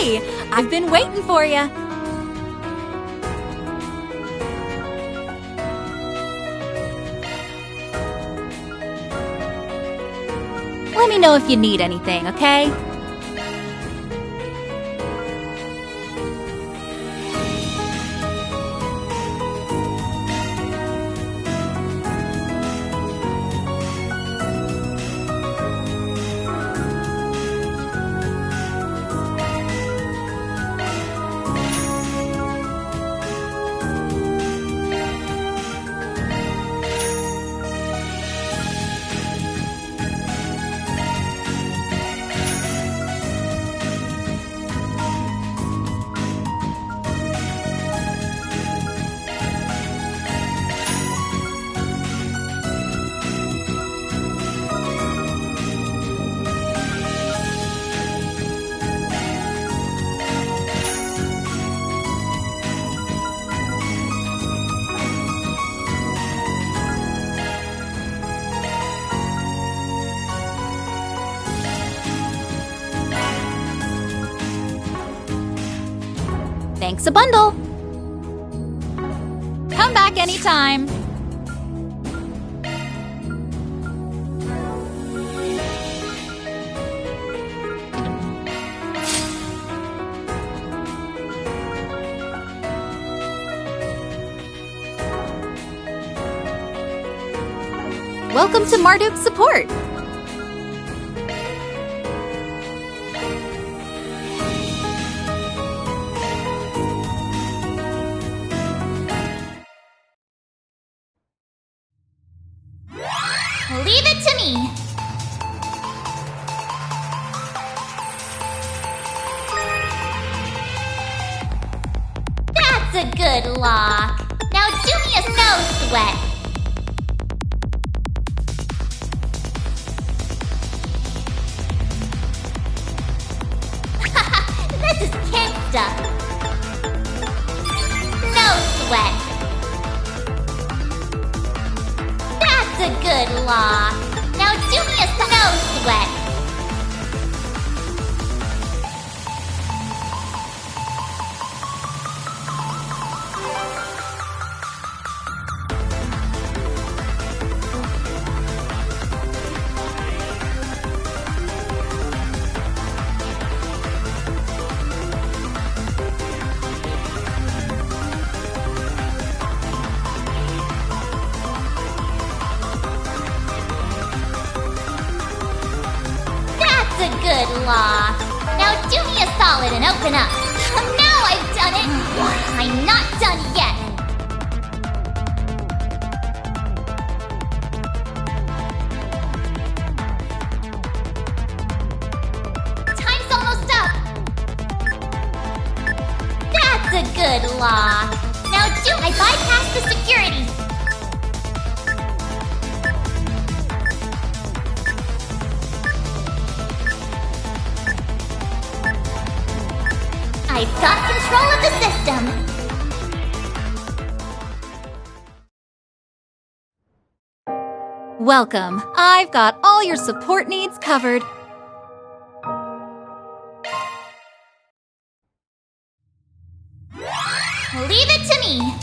Hey, I've been waiting for you. Let me know if you need anything, okay? Thanks a bundle. Come back anytime. Welcome to Marduk's support. Leave it to me. That's a good lock. Now do me a snow sweat. This is kid stuff. No sweat. That's a good lock. Now do me a snow sweat. A good lock. Now do me a solid and open up. Now I've done it. I'm not done yet. Time's almost up. That's a good lock. Now I bypassed the security. I've got control of the system. Welcome. I've got all your support needs covered. Leave it to me.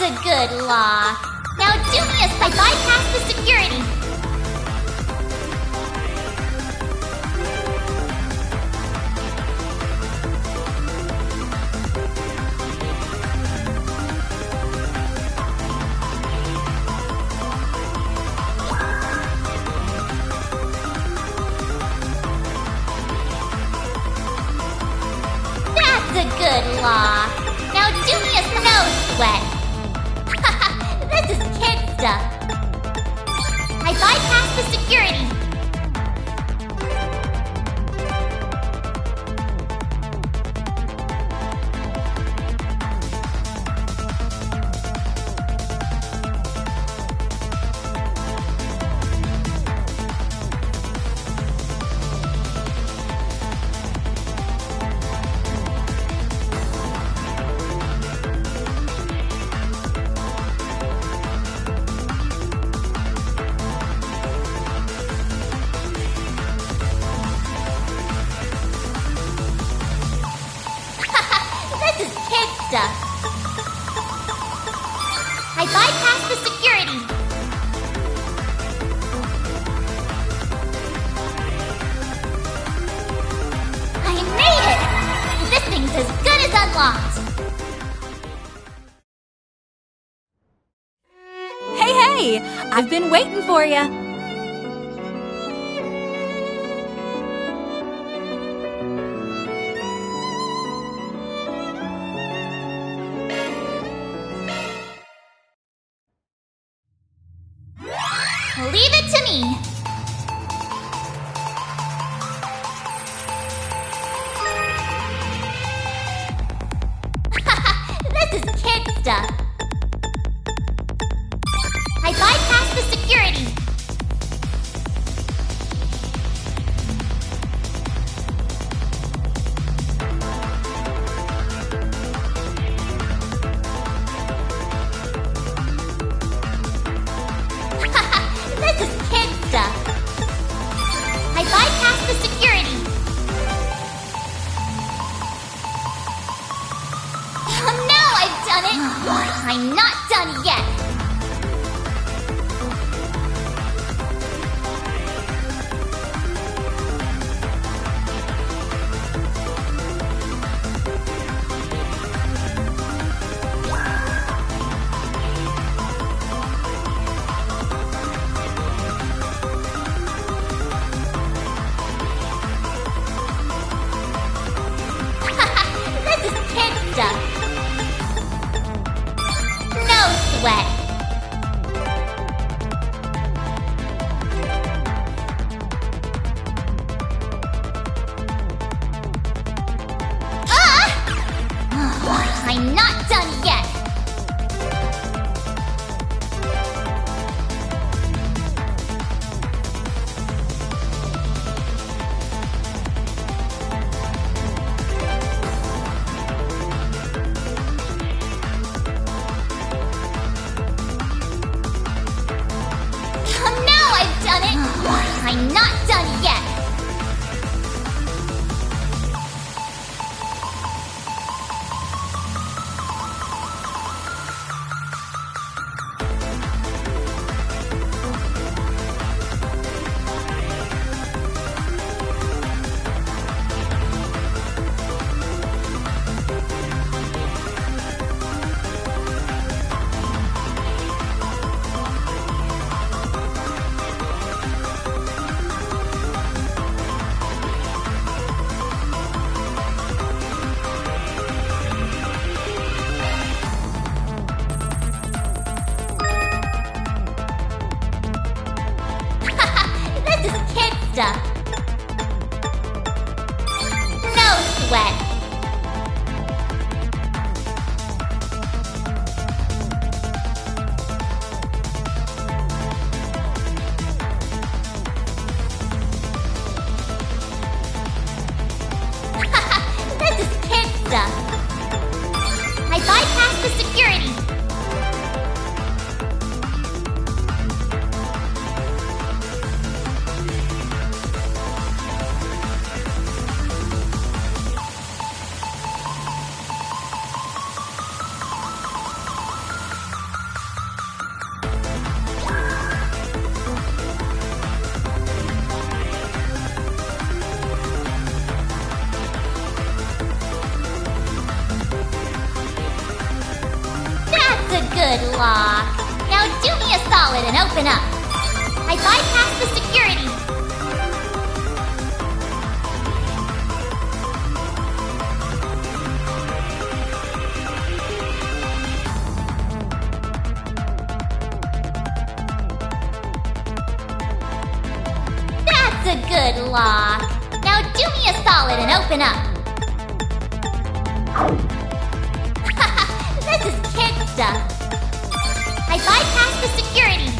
A good lock. Now do me I bypassed the security. That's a good lock. Now do me a snow sweat. This is kid stuff. I bypassed the security. This is kid stuff. I bypassed the security. I made it! This thing's as good as unlocked. Hey, I've been waiting for you. Leave it to me. This is kid stuff. I bypassed the security. This is kid stuff. I bypassed the security. Now I've done it. I'm not done yet. This is kid stuff. No sweat. I'm not done yet. Now I've done it. I'm not done yet. This is kid stuff. No sweat. This is kid stuff. I bypassed the security. That's a good lock. Now do me a solid and open up. I bypassed the security. a good lock. Now do me a solid and open up. This is kid stuff. I bypassed the security.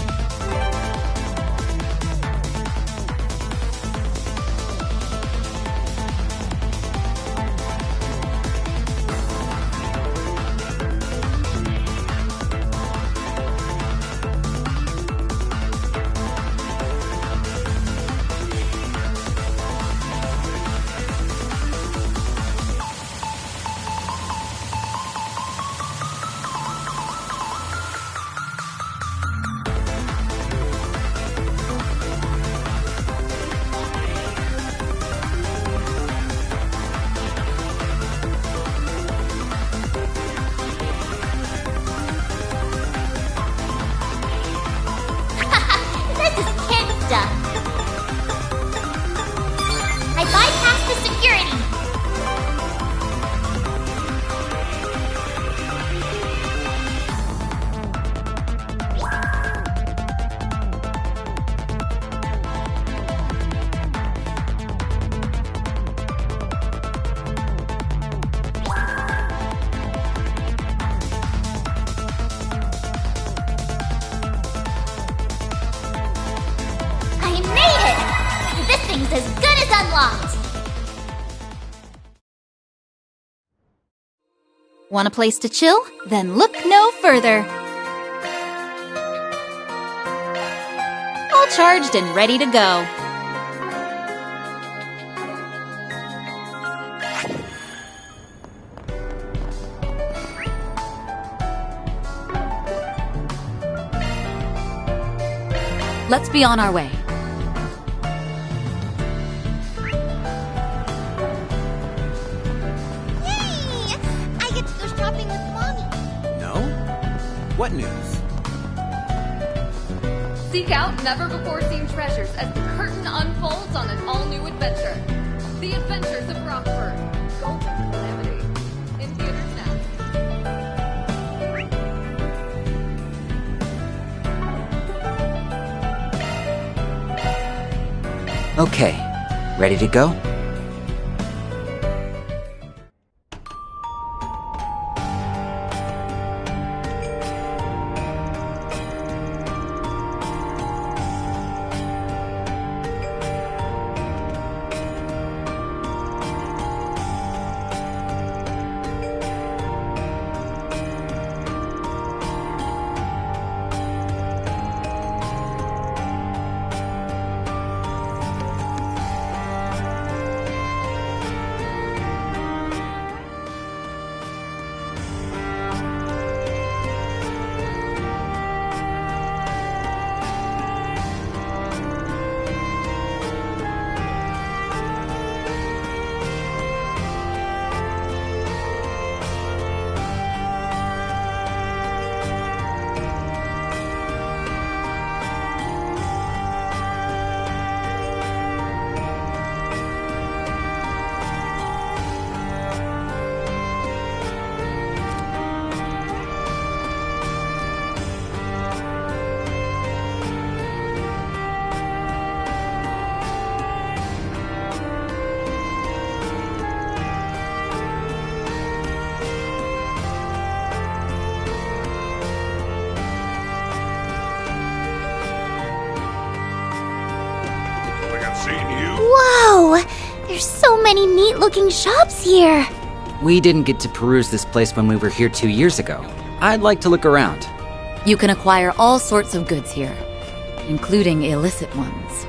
I bypassed the security. I made it! This thing's as good as unlocked. Want a place to chill? Then look no further. All charged and ready to go. Let's be on our way. Yay! I get to go shopping with Mommy. No? What news? Seek out never-before-seen treasures as the curtain unfolds on an all-new adventure. The Adventures of Rockford. Golden Calamity. In theaters now. Okay, ready to go? Whoa! There's so many neat-looking shops here. We didn't get to peruse this place when we were here 2 years ago. I'd like to look around. You can acquire all sorts of goods here, including illicit ones.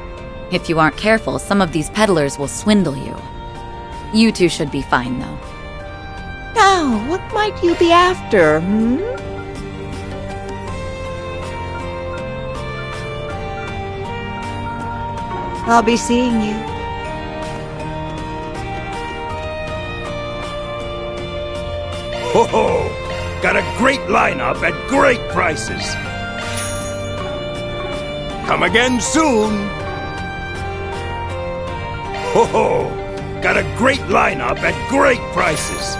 If you aren't careful, some of these peddlers will swindle you. You two should be fine, though. Now, what might you be after, I'll be seeing you. Ho ho! Got a great lineup at great prices. Come again soon. Ho ho! Got a great lineup at great prices.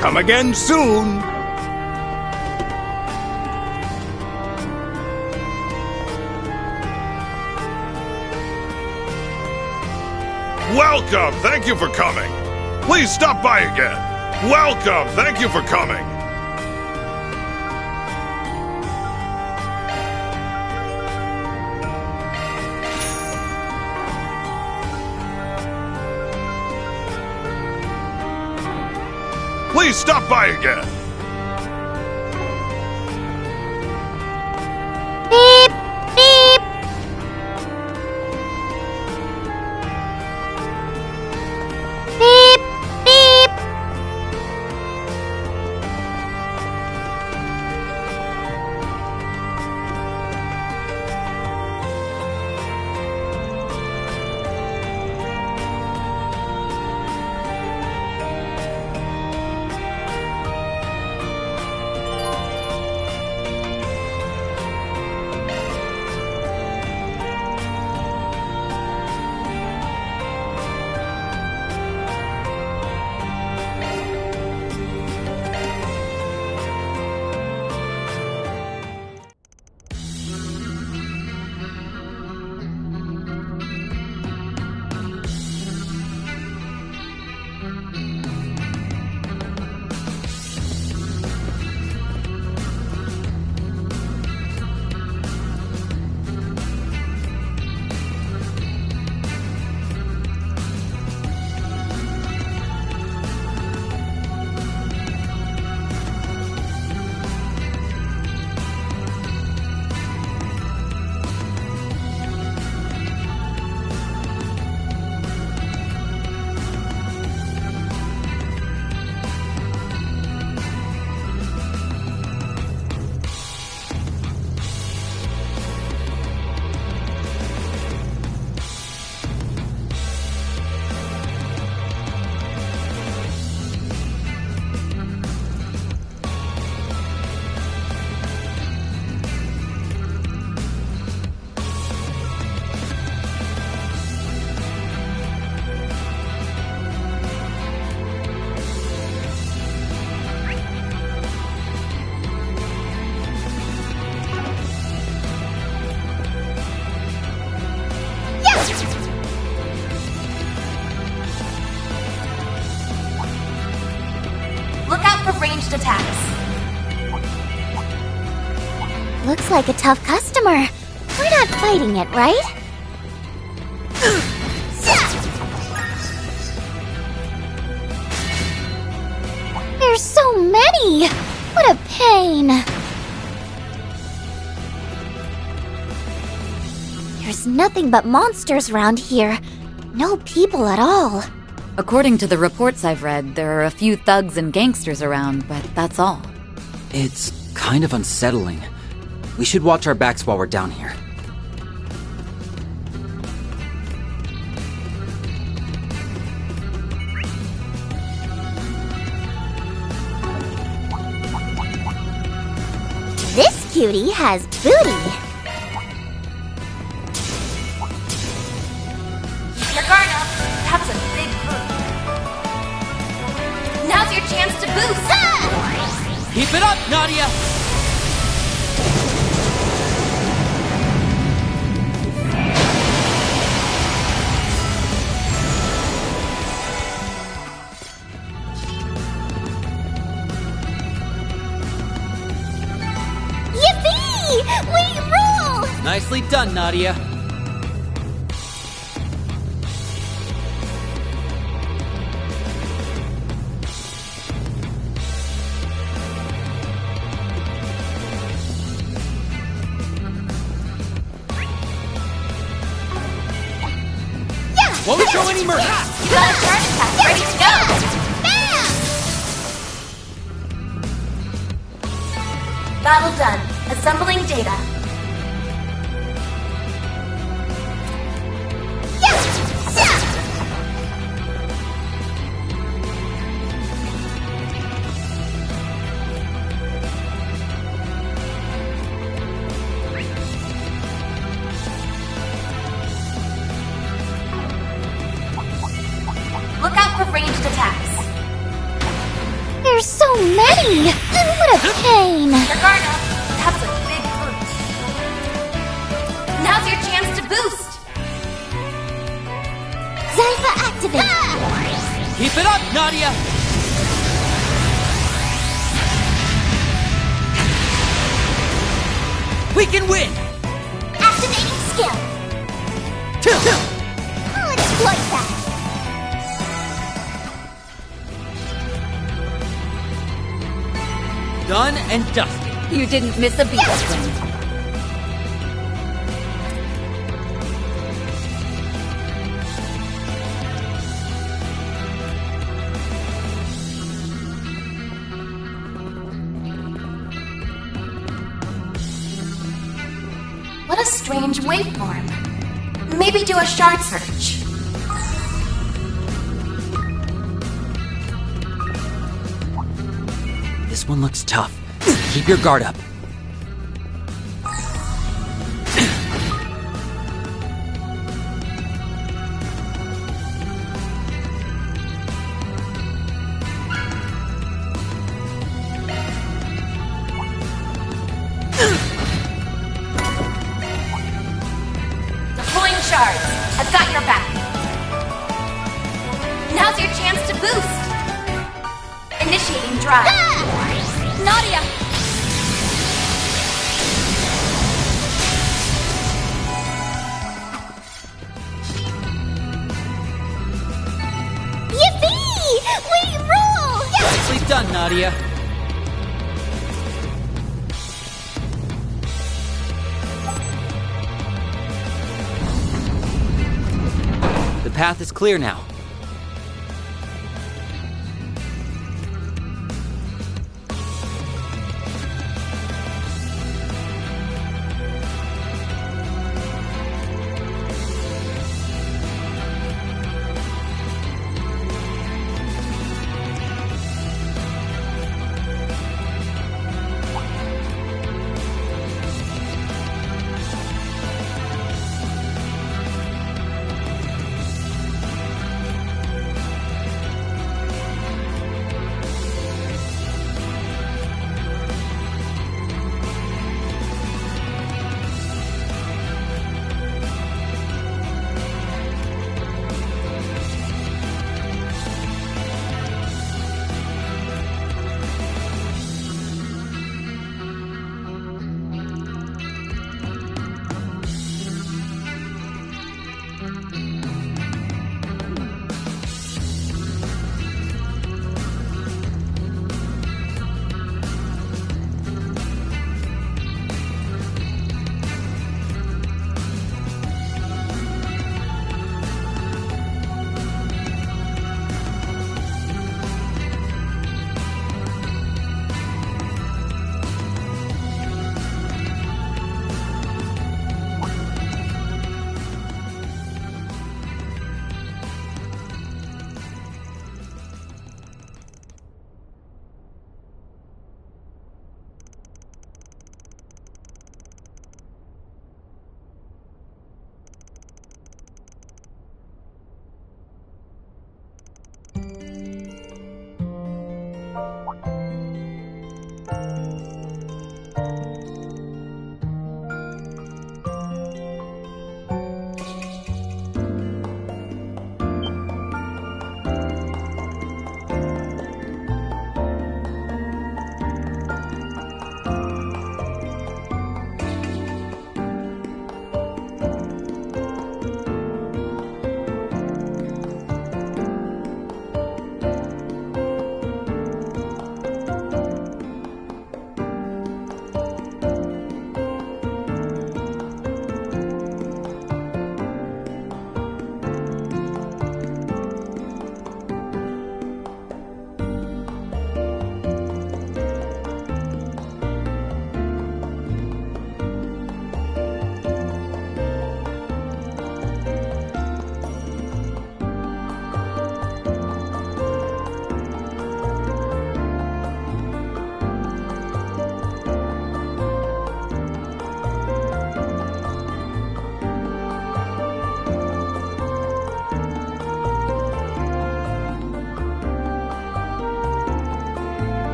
Come again soon. Welcome! Thank you for coming. Please stop by again. Welcome! Thank you for coming. Please stop by again. Beep! Beep! Beep! Beep! Look out for ranged attacks. Looks like a tough customer. We're not fighting it, right? There's so many! What a pain! There's nothing but monsters around here. No people at all. According to the reports I've read, there are a few thugs and gangsters around, but that's all. It's kind of unsettling. We should watch our backs while we're down here. This cutie has booty. Keep your guard up. That's a big boost. Now's your chance to boost. Keep it up, Nadia! Yippee! We rule! Nicely done, Nadia. Won't show any mercy! You got a charge attack ready to go! Battle done. Assembling data. Look out for ranged attacks. There's so many! What a pain! Your guard up. That's a big boost. Now's your chance to boost. Zypher activate! Keep it up, Nadia! We can win! Activating skill! I'll exploit that! Done and dusted. You didn't miss a beat, friend. What a strange waveform. Maybe do a shard search. This one looks tough. Keep your guard up. Deploying shards. I've got your back. Now's your chance to boost. Initiating drive. Nadia! Yippee! We rule! Yes! Nicely done, Nadia. The path is clear now.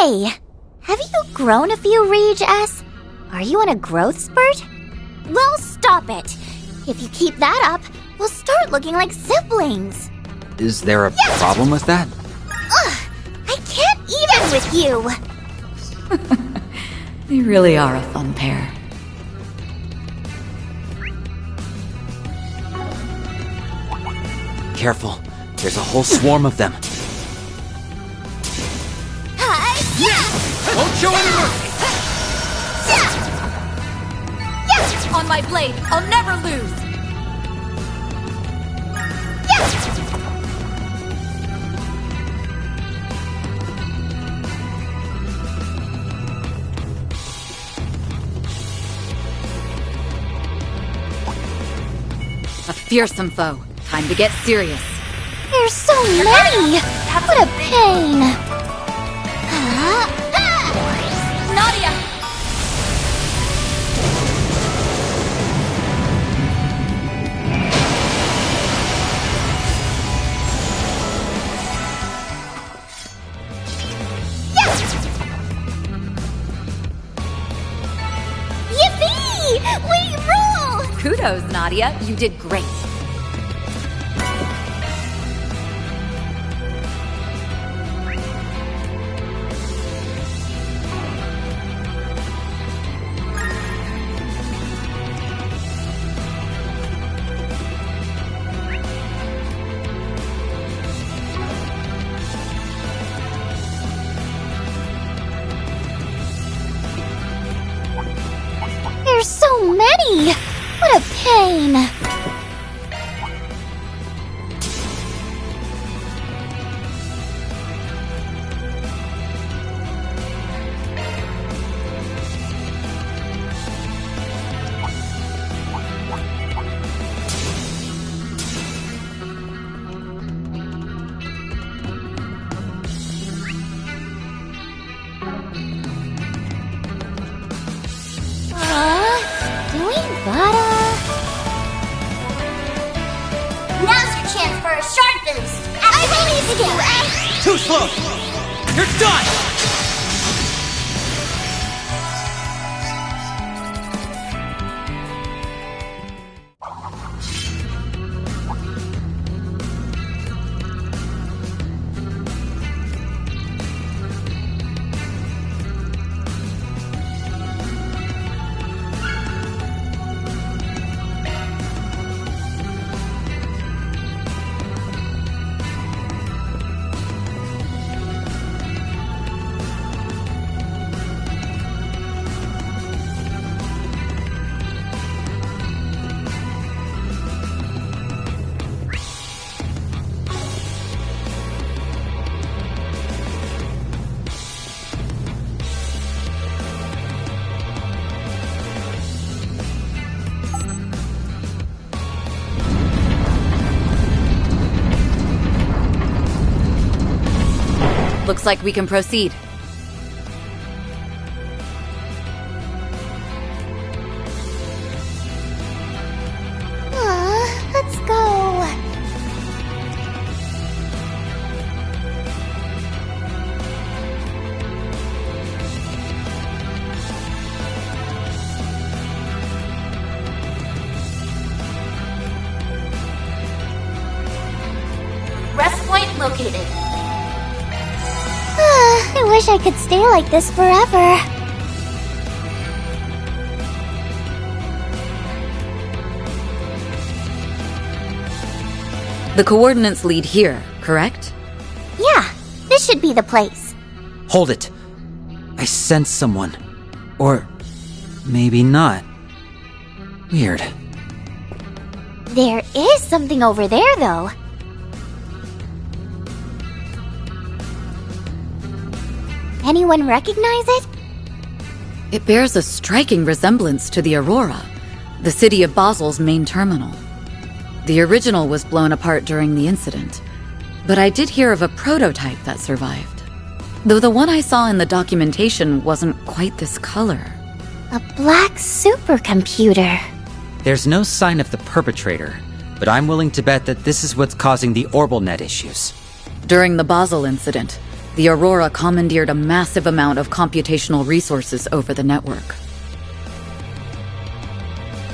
Hey! Have you grown a few, Reg-S? Are you on a growth spurt? Well, stop it! If you keep that up, we'll start looking like siblings. Is there a problem with that? Ugh! I can't even with you! They really are a fun pair. Careful. There's a whole swarm of them. Don't show any mercy! On my blade, I'll never lose! A fearsome foe. Time to get serious. There's so many! What a pain! Nadia! Yippee! We rule! Kudos, Nadia. You did great. There's so many! What a pain! Do we gotta... Now's your chance for a shard boost! I believe in you, eh? Too slow! You're done! Looks like we can proceed. Let's go. Rest point located. I wish I could stay like this forever. The coordinates lead here, correct? Yeah, this should be the place. Hold it. I sense someone. Or maybe not. Weird. There is something over there, though. Anyone recognize it? It bears a striking resemblance to the Aurora, the city of Basel's main terminal. The original was blown apart during the incident, but I did hear of a prototype that survived. Though the one I saw in the documentation wasn't quite this color. A black supercomputer. There's no sign of the perpetrator, but I'm willing to bet that this is what's causing the orbital net issues. During the Basel incident, The Aurora commandeered a massive amount of computational resources over the network.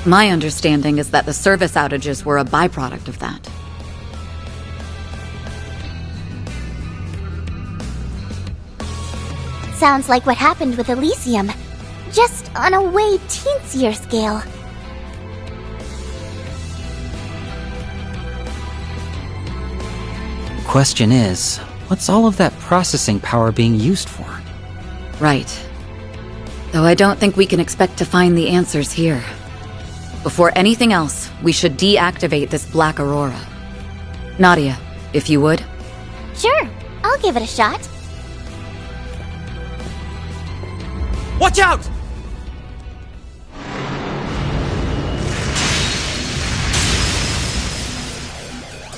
My understanding is that the service outages were a byproduct of that. Sounds like what happened with Elysium, just on a way teensier scale. Question is, what's all of that processing power being used for? Right. Though I don't think we can expect to find the answers here. Before anything else, we should deactivate this Black Aurora. Nadia, if you would. Sure, I'll give it a shot. Watch out!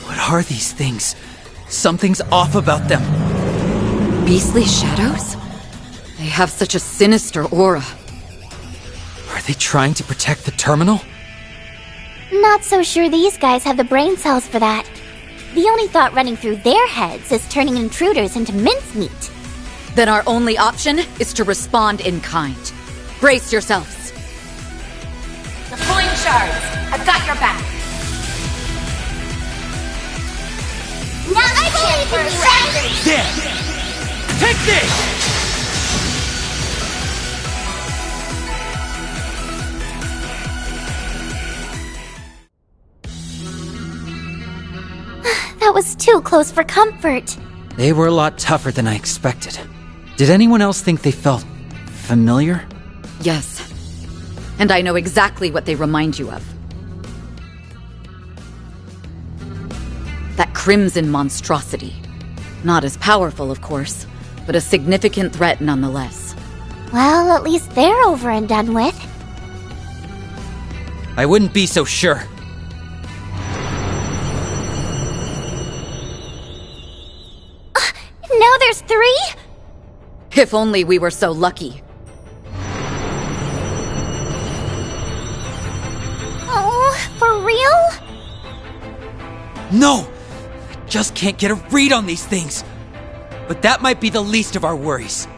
What are these things? Something's off about them. Beastly shadows? They have such a sinister aura. Are they trying to protect the terminal? Not so sure these guys have the brain cells for that. The only thought running through their heads is turning intruders into mincemeat. Then our only option is to respond in kind. Brace yourselves. Deploying shards. I've got your back. Now I believe in you, Ash! There! Take this! That was too close for comfort. They were a lot tougher than I expected. Did anyone else think they felt familiar? Yes. And I know exactly what they remind you of. That crimson monstrosity. Not as powerful, of course, but a significant threat nonetheless. Well, at least they're over and done with. I wouldn't be so sure. Now there's 3? If only we were so lucky. Oh, for real? No! I just can't get a read on these things. But that might be the least of our worries.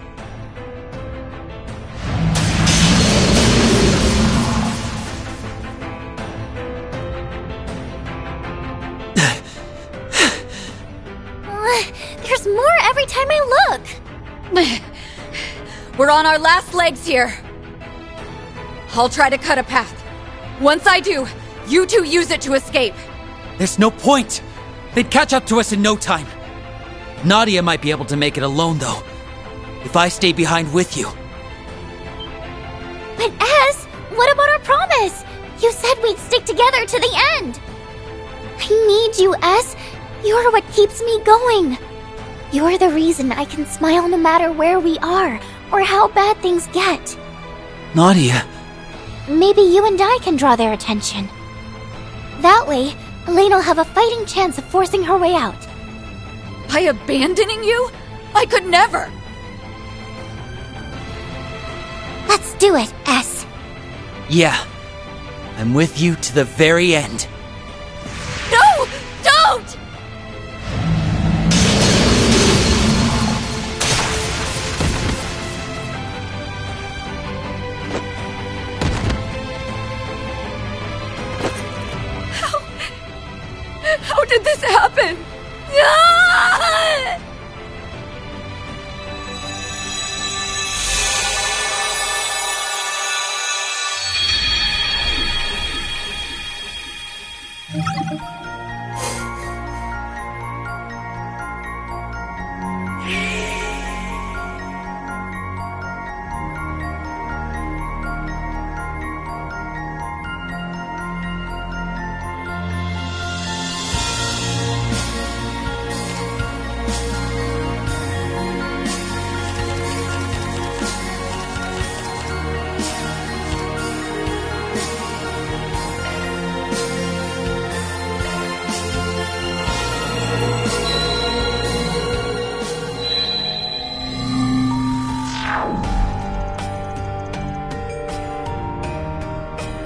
There's more every time I look. We're on our last legs here. I'll try to cut a path. Once I do, you two use it to escape. There's no point. They'd catch up to us in no time. Nadia might be able to make it alone, though. If I stay behind with you. But Ez, what about our promise? You said we'd stick together to the end. I need you, Ez. You're what keeps me going. You're the reason I can smile no matter where we are, or how bad things get. Nadia. Maybe you and I can draw their attention. That way, Elaine will have a fighting chance of forcing her way out. By abandoning you? I could never! Let's do it, S. Yeah. I'm with you to the very end. No! Don't! How did this happen? Ah!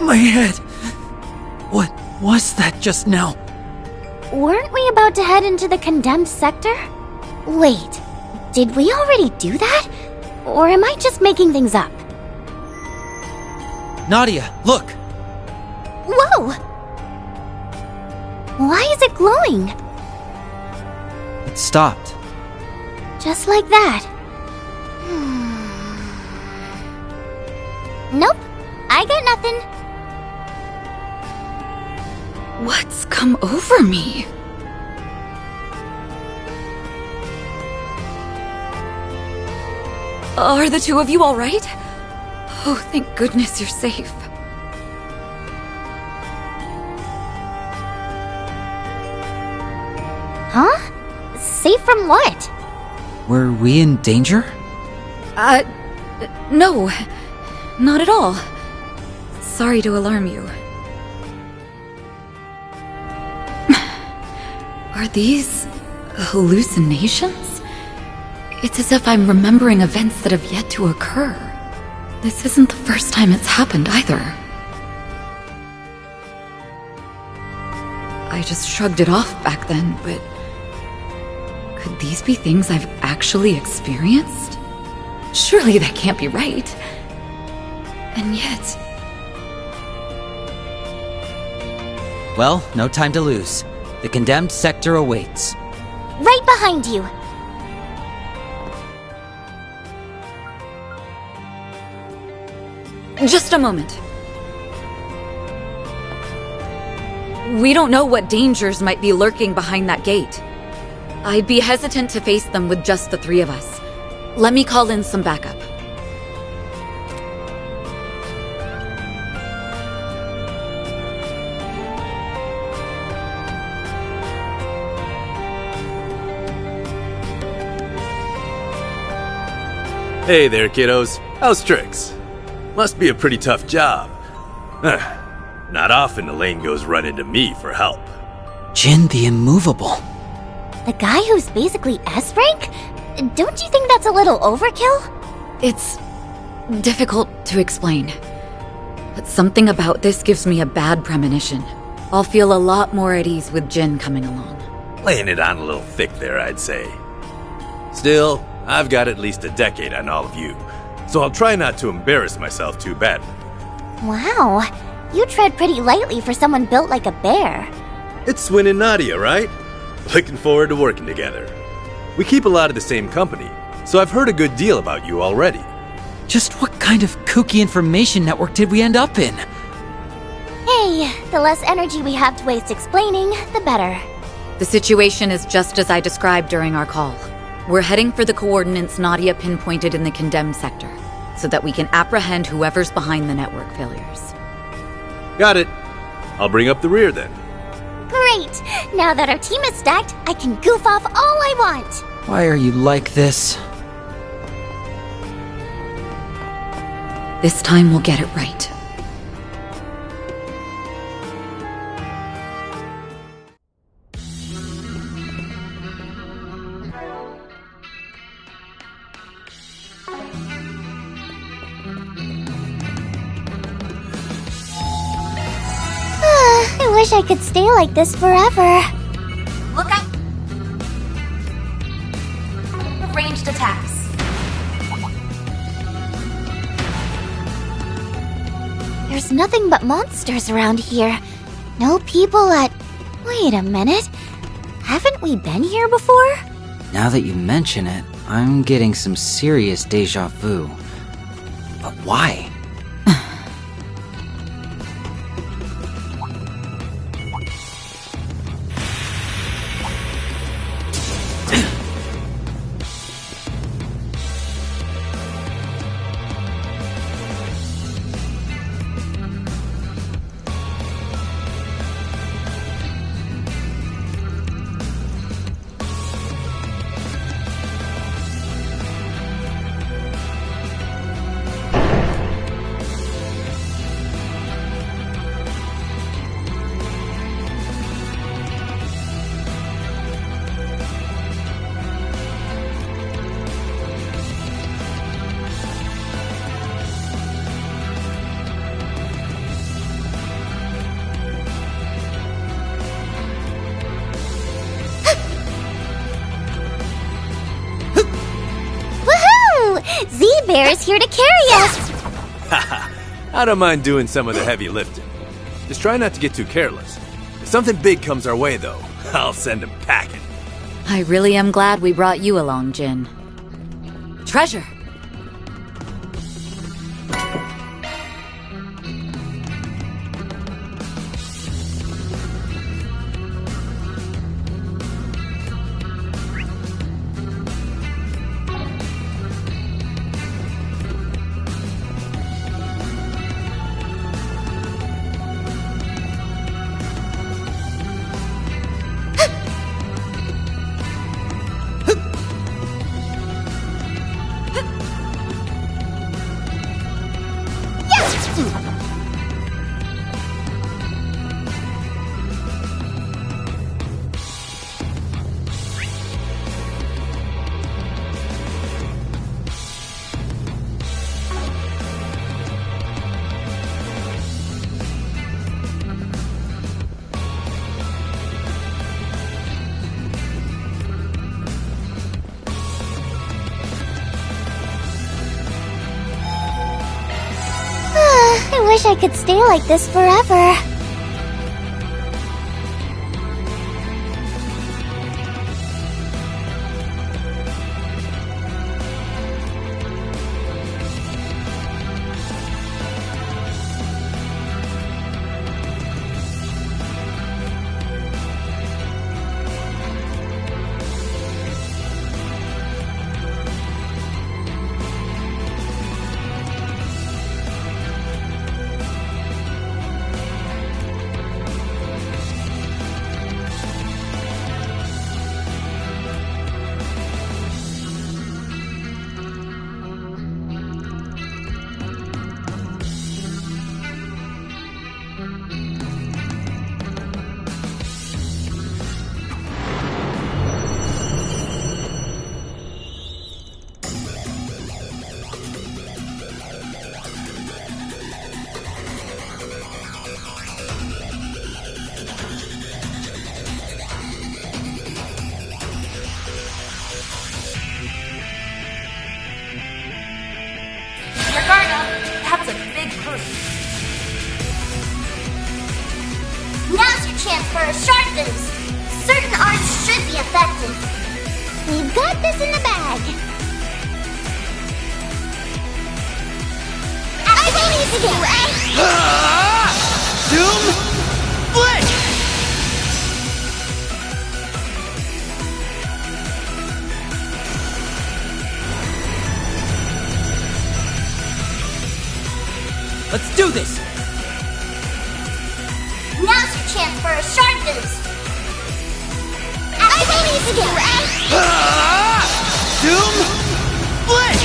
My head. What was that just now? Weren't we about to head into the condemned sector? Wait, Did we already do that? Or am I just making things up? Nadia, look! Whoa! Why is it glowing? It stopped. Just like that. Nope, I got nothing. What's come over me? Are the two of you all right? Oh, thank goodness you're safe. Huh? Safe from what? Were we in danger? No. Not at all. Sorry to alarm you. Are these hallucinations? It's as if I'm remembering events that have yet to occur. This isn't the first time it's happened either. I just shrugged it off back then, but could these be things I've actually experienced? Surely that can't be right. And yet... Well, no time to lose. The condemned sector awaits. Right behind you. Just a moment. We don't know what dangers might be lurking behind that gate. I'd be hesitant to face them with just the three of us. Let me call in some backup. Hey there, kiddos. How's tricks? Must be a pretty tough job. Not often the lane goes run into me for help. Jin the Immovable. The guy who's basically S-rank? Don't you think that's a little overkill? It's difficult to explain. But something about this gives me a bad premonition. I'll feel a lot more at ease with Jin coming along. Laying it on a little thick there, I'd say. Still, I've got at least a decade on all of you, so I'll try not to embarrass myself too badly. Wow, you tread pretty lightly for someone built like a bear. It's Swin and Nadia, right? Looking forward to working together. We keep a lot of the same company, so I've heard a good deal about you already. Just what kind of kooky information network did we end up in? Hey, the less energy we have to waste explaining, the better. The situation is just as I described during our call. We're heading for the coordinates Nadia pinpointed in the condemned sector, so that we can apprehend whoever's behind the network failures. Got it. I'll bring up the rear then. Great! Now that our team is stacked, I can goof off all I want! Why are you like this? This time we'll get it right. I wish I could stay like this forever. Look out! Ranged attacks. There's nothing but monsters around here. No people at... Wait a minute. Haven't we been here before? Now that you mention it, I'm getting some serious deja vu. But why? bear is here to carry us! Haha, I don't mind doing some of the heavy lifting. Just try not to get too careless. If something big comes our way, though, I'll send him packing. I really am glad we brought you along, Jin. Treasure! I wish I could stay like this forever. Now's your chance for a sharp boost. Certain arts should be effective. We've got this in the bag. Everything needs to get right. Doom! Blitz! Let's do this! Now's your chance for a sharp boost. Everything needs to get right. Doom! Blitz!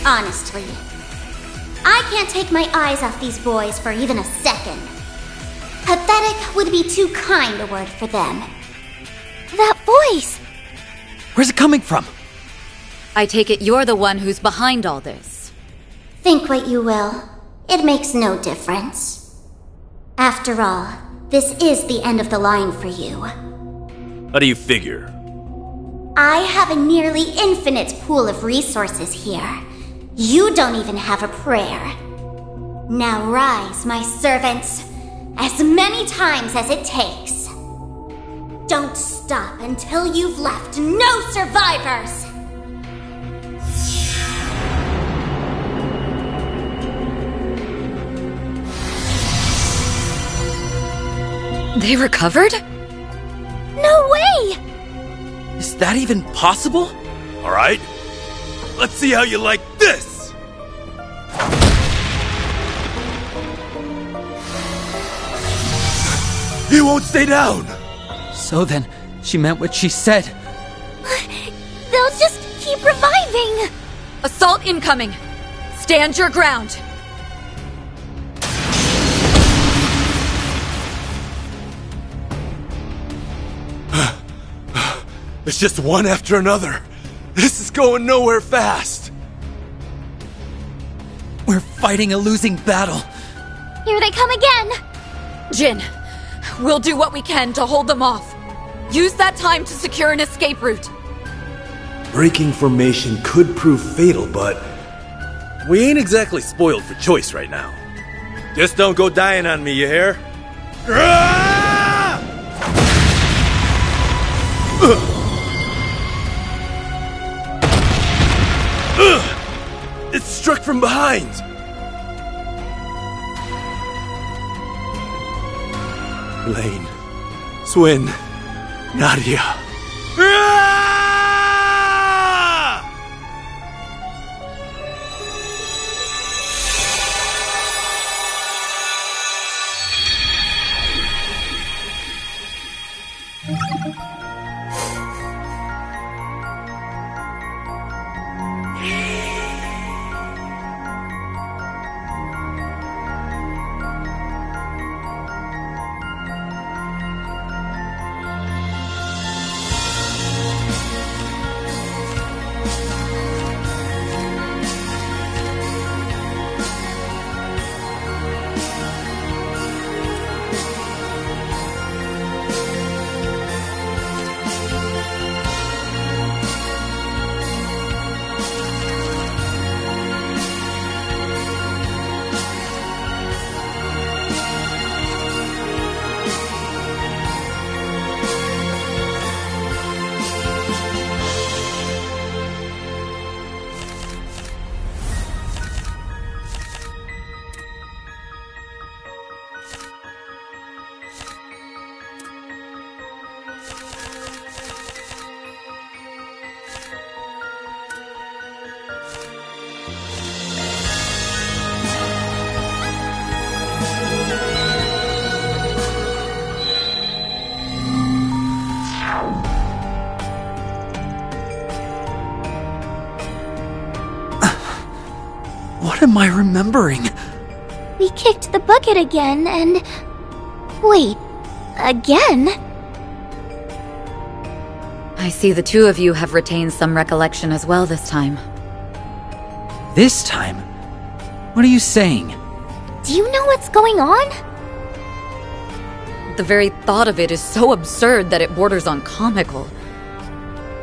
Honestly, I can't take my eyes off these boys for even a second. Pathetic would be too kind a word for them. That voice! Where's it coming from? I take it you're the one who's behind all this. Think what you will. It makes no difference. After all, this is the end of the line for you. How do you figure? I have a nearly infinite pool of resources here. You don't even have a prayer. Now rise, my servants, as many times as it takes. Don't stop until you've left no survivors! They recovered? No way! Is that even possible? Alright, let's see how you like this! He won't stay down! So then, she meant what she said. They'll just keep reviving! Assault incoming! Stand your ground! It's just one after another. This is going nowhere fast. We're fighting a losing battle. Here they come again! Jin, we'll do what we can to hold them off. Use that time to secure an escape route. Breaking formation could prove fatal, but we ain't exactly spoiled for choice right now. Just don't go dying on me, you hear? It's struck from behind! Lane, Swin, Nadia. What am I remembering? We kicked the bucket again, and... Wait, again? I see the two of you have retained some recollection as well this time. This time? What are you saying? Do you know what's going on? The very thought of it is so absurd that it borders on comical.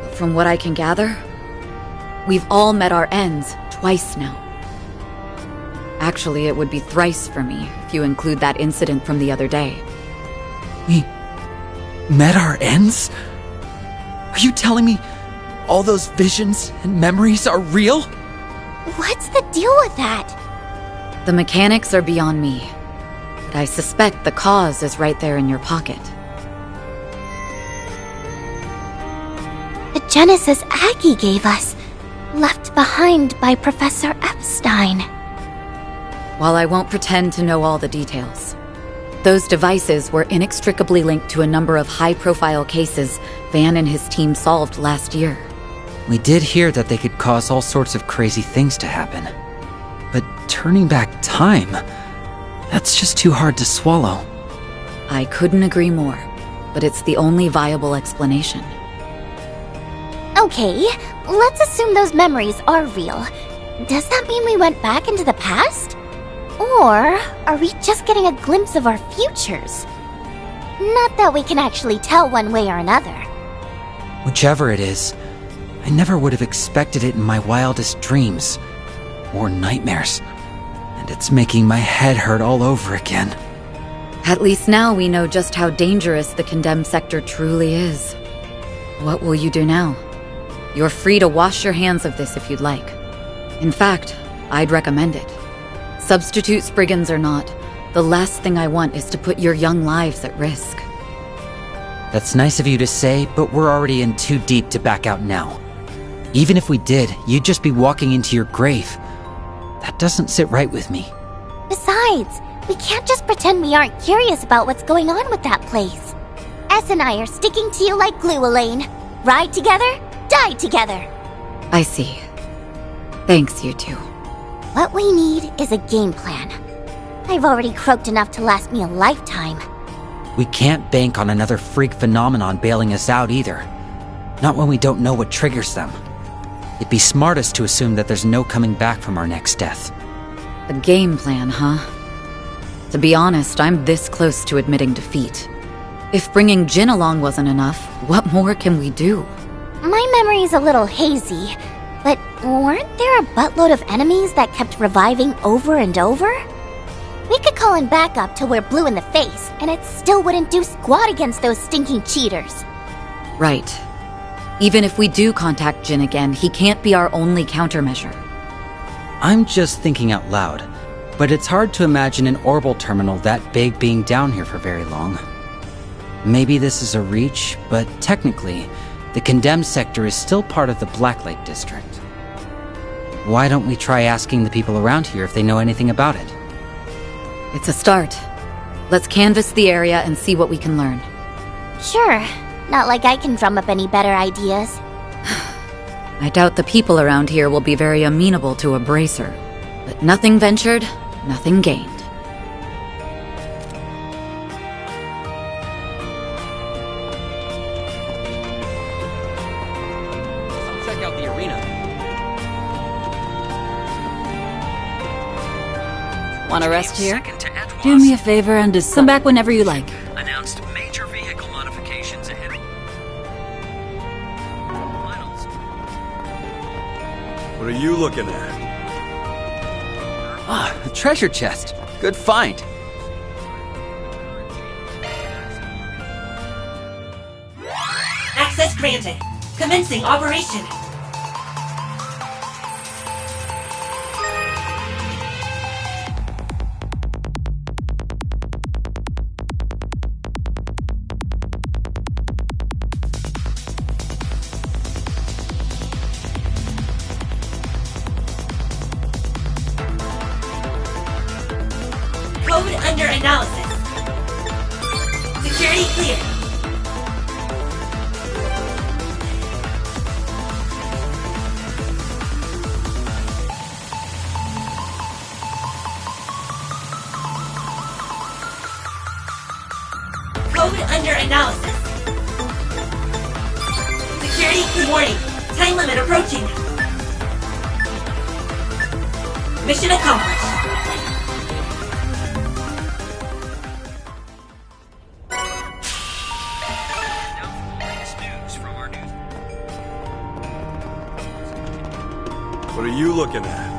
But from what I can gather, we've all met our ends twice now. Actually, it would be thrice for me if you include that incident from the other day. We met our ends? Are you telling me all those visions and memories are real? What's the deal with that? The mechanics are beyond me, but I suspect the cause is right there in your pocket. The Genesis Aggie gave us, left behind by Professor Epstein. While I won't pretend to know all the details, those devices were inextricably linked to a number of high-profile cases Van and his team solved last year. We did hear that they could cause all sorts of crazy things to happen. But turning back time, that's just too hard to swallow. I couldn't agree more, but it's the only viable explanation. Okay, let's assume those memories are real. Does that mean we went back into the past? Or are we just getting a glimpse of our futures? Not that we can actually tell one way or another. Whichever it is, I never would have expected it in my wildest dreams. Or nightmares. And it's making my head hurt all over again. At least now we know just how dangerous the condemned sector truly is. What will you do now? You're free to wash your hands of this if you'd like. In fact, I'd recommend it. Substitute Spriggans or not, the last thing I want is to put your young lives at risk. That's nice of you to say, but we're already in too deep to back out now. Even if we did, you'd just be walking into your grave. That doesn't sit right with me. Besides, we can't just pretend we aren't curious about what's going on with that place. S and I are sticking to you like glue, Elaine. Ride together, die together. I see. Thanks, you two. What we need is a game plan. I've already croaked enough to last me a lifetime. We can't bank on another freak phenomenon bailing us out either. Not when we don't know what triggers them. It'd be smartest to assume that there's no coming back from our next death. A game plan, huh? To be honest, I'm this close to admitting defeat. If bringing Jin along wasn't enough, what more can we do? My memory's a little hazy, but weren't there a buttload of enemies that kept reviving over and over? We could call in backup till we're blue in the face, and it still wouldn't do squat against those stinking cheaters. Right. Even if we do contact Jin again, he can't be our only countermeasure. I'm just thinking out loud, but it's hard to imagine an orbital terminal that big being down here for very long. Maybe this is a reach, but technically, the condemned sector is still part of the Blacklight district. Why don't we try asking the people around here if they know anything about it? It's a start. Let's canvass the area and see what we can learn. Sure. Not like I can drum up any better ideas. I doubt the people around here will be very amenable to a bracer. But nothing ventured, nothing gained. Check out the arena. Want to rest here? Do me a favor and just come back whenever you like. Announced major vehicle modifications ahead. Finals. What are you looking at? Ah, a treasure chest. Good find. Access granted. Commencing operation. Code under analysis. Security clear. Code under analysis. Security clear. Warning. Time limit approaching. Mission accomplished. What are you looking at?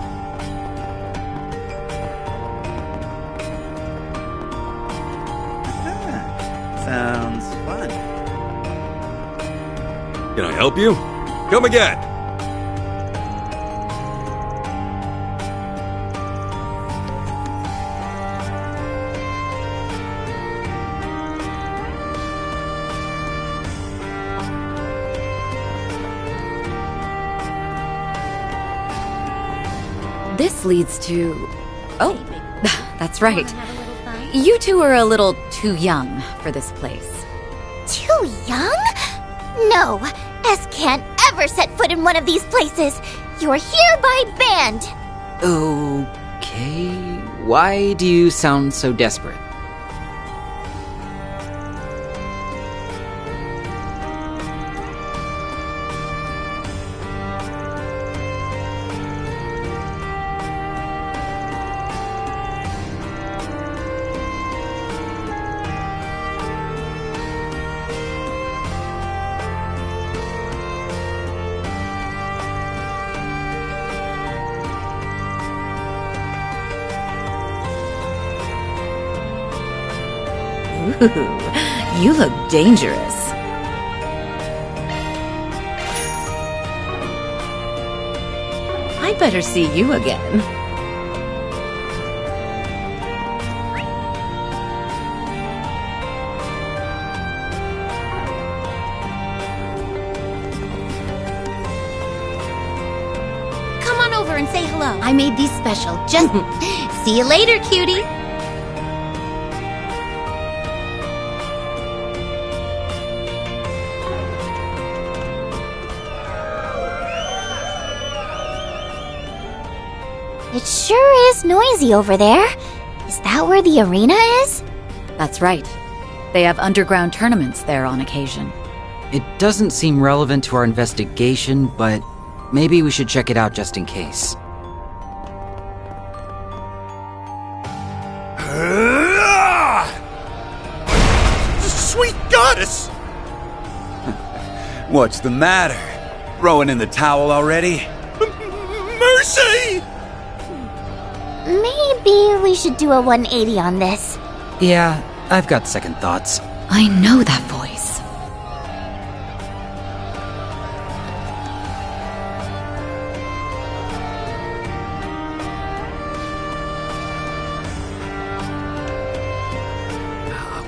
Sounds fun. Can I help you? Come again. This leads to... Oh, that's right. You two are a little too young for this place. Too young? No, S can't ever set foot in one of these places. You're hereby banned. Okay, why do you sound so desperate? You look dangerous. I better see you again. Come on over and say hello. I made these special. Just see you later, cutie. It sure is noisy over there. Is that where the arena is? That's right. They have underground tournaments there on occasion. It doesn't seem relevant to our investigation, but maybe we should check it out just in case. Sweet goddess! What's the matter? Throwing in the towel already? Mercy! Maybe we should do a 180 on this. Yeah, I've got second thoughts. I know that voice.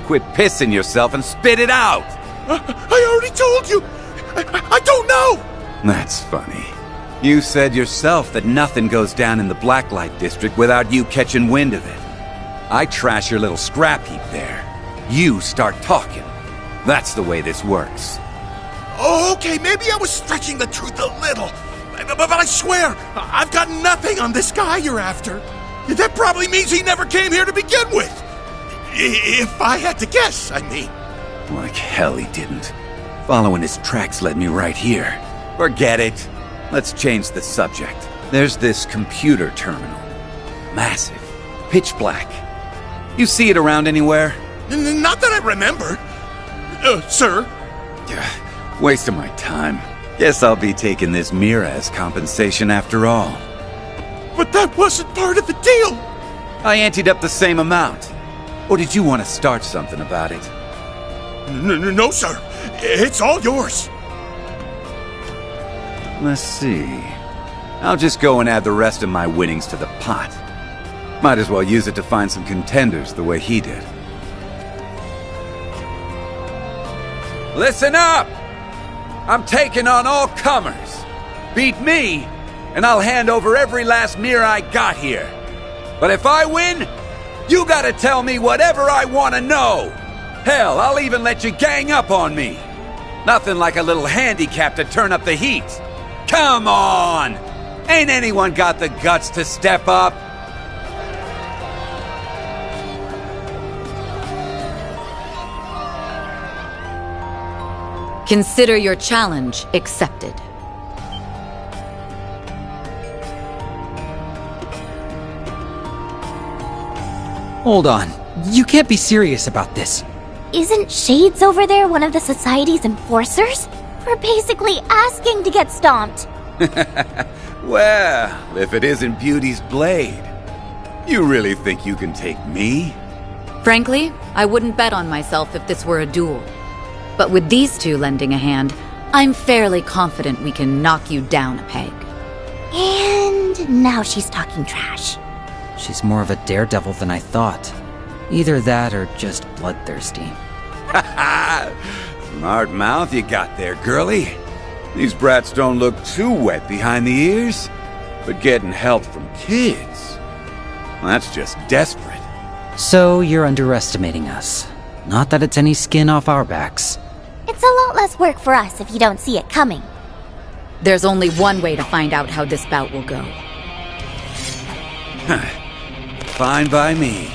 Quit pissing yourself and spit it out! I already told you! I don't know! That's funny. You said yourself that nothing goes down in the Blacklight District without you catching wind of it. I trash your little scrap heap there. You start talking. That's the way this works. Oh, okay, maybe I was stretching the truth a little. But I swear, I've got nothing on this guy you're after. That probably means he never came here to begin with. If I had to guess, I mean. Like hell he didn't. Following his tracks led me right here. Forget it. Let's change the subject. There's this computer terminal. Massive. Pitch black. You see it around anywhere? Not that I remember. Sir? Waste of my time. Guess I'll be taking this mirror as compensation after all. But that wasn't part of the deal! I anteed up the same amount. Or did you want to start something about it? No, sir. It's all yours. Let's see. I'll just go and add the rest of my winnings to the pot. Might as well use it to find some contenders the way he did. Listen up! I'm taking on all comers. Beat me, and I'll hand over every last mirror I got here. But if I win, you gotta tell me whatever I want to know. Hell, I'll even let you gang up on me. Nothing like a little handicap to turn up the heat. Come on! Ain't anyone got the guts to step up? Consider your challenge accepted. Hold on. You can't be serious about this. Isn't Shades over there one of the Society's enforcers? We're basically asking to get stomped. Well, if it isn't Beauty's blade. You really think you can take me? Frankly, I wouldn't bet on myself if this were a duel. But with these two lending a hand, I'm fairly confident we can knock you down a peg. And now she's talking trash. She's more of a daredevil than I thought. Either that or just bloodthirsty. Smart mouth you got there, girlie. These brats don't look too wet behind the ears. But getting help from kids, that's just desperate. So you're underestimating us. Not that it's any skin off our backs. It's a lot less work for us if you don't see it coming. There's only one way to find out how this bout will go. Fine by me.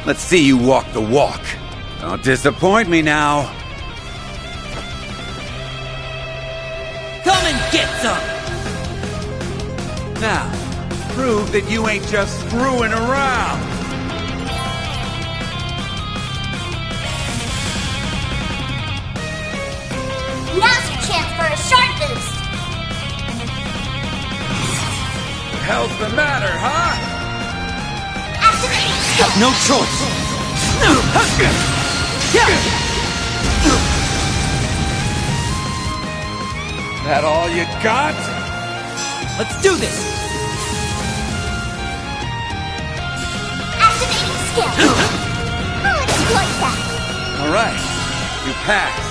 Let's see you walk the walk. Don't disappoint me now. Come and get some! Now, prove that you ain't just screwing around. Now's your chance for a sharp boost. The hell's the matter, huh? Activate. Have no choice! That all you got? Let's do this! Activating skill. I'll exploit that. All right, you pass.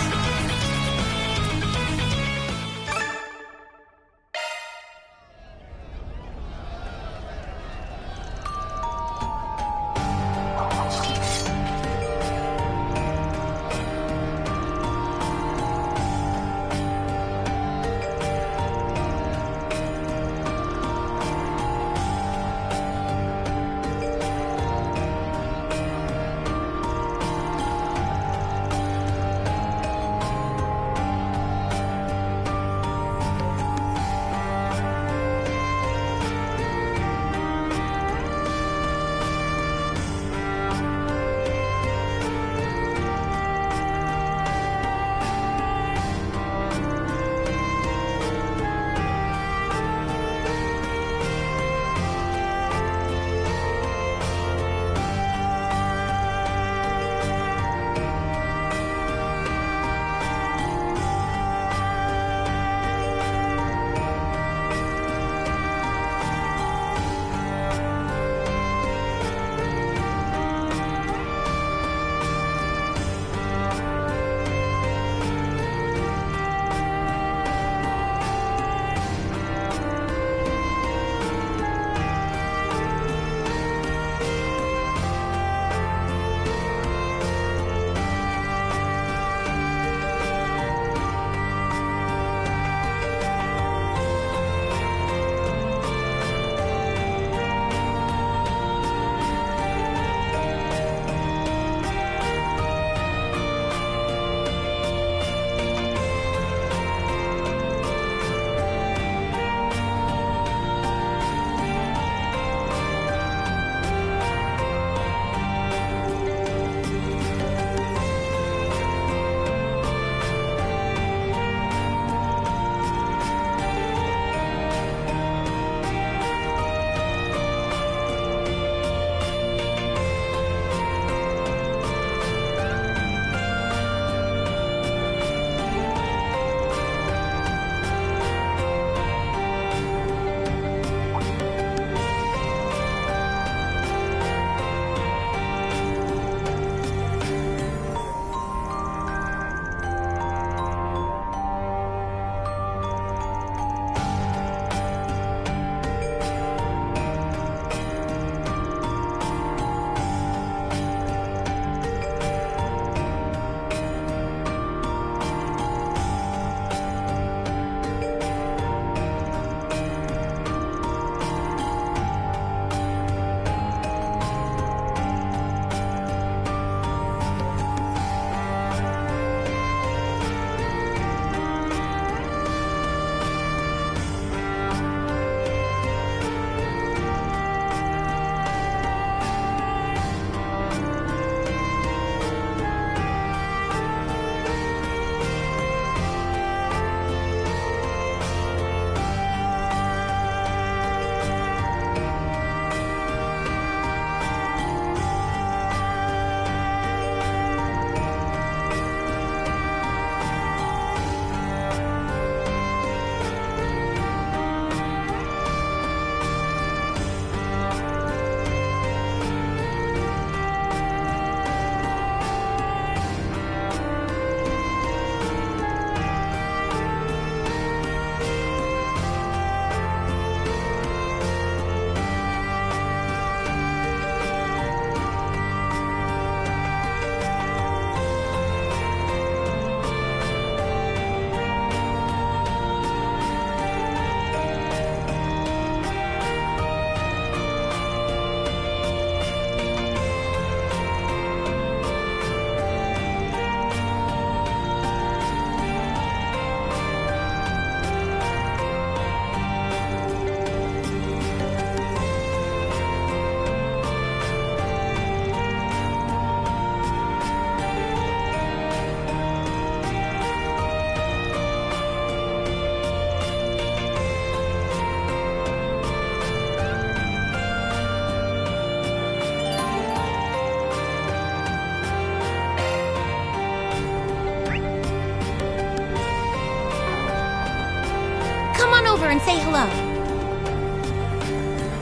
over and say hello.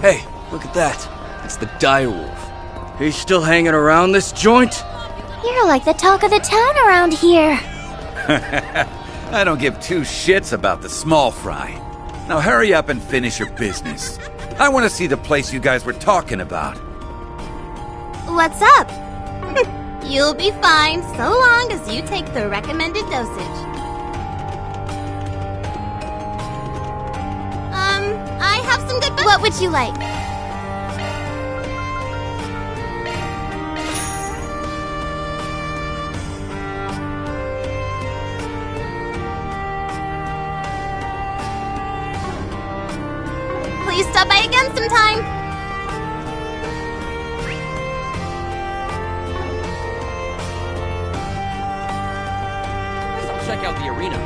Hey, look at that. It's the direwolf. He's still hanging around this joint? You're like the talk of the town around here. I don't give two shits about the small fry. Now hurry up and finish your business. I want to see the place you guys were talking about. What's up? You'll be fine so long as you take the recommended dosage. I have some good What would you like? Please stop by again sometime. Check out the arena.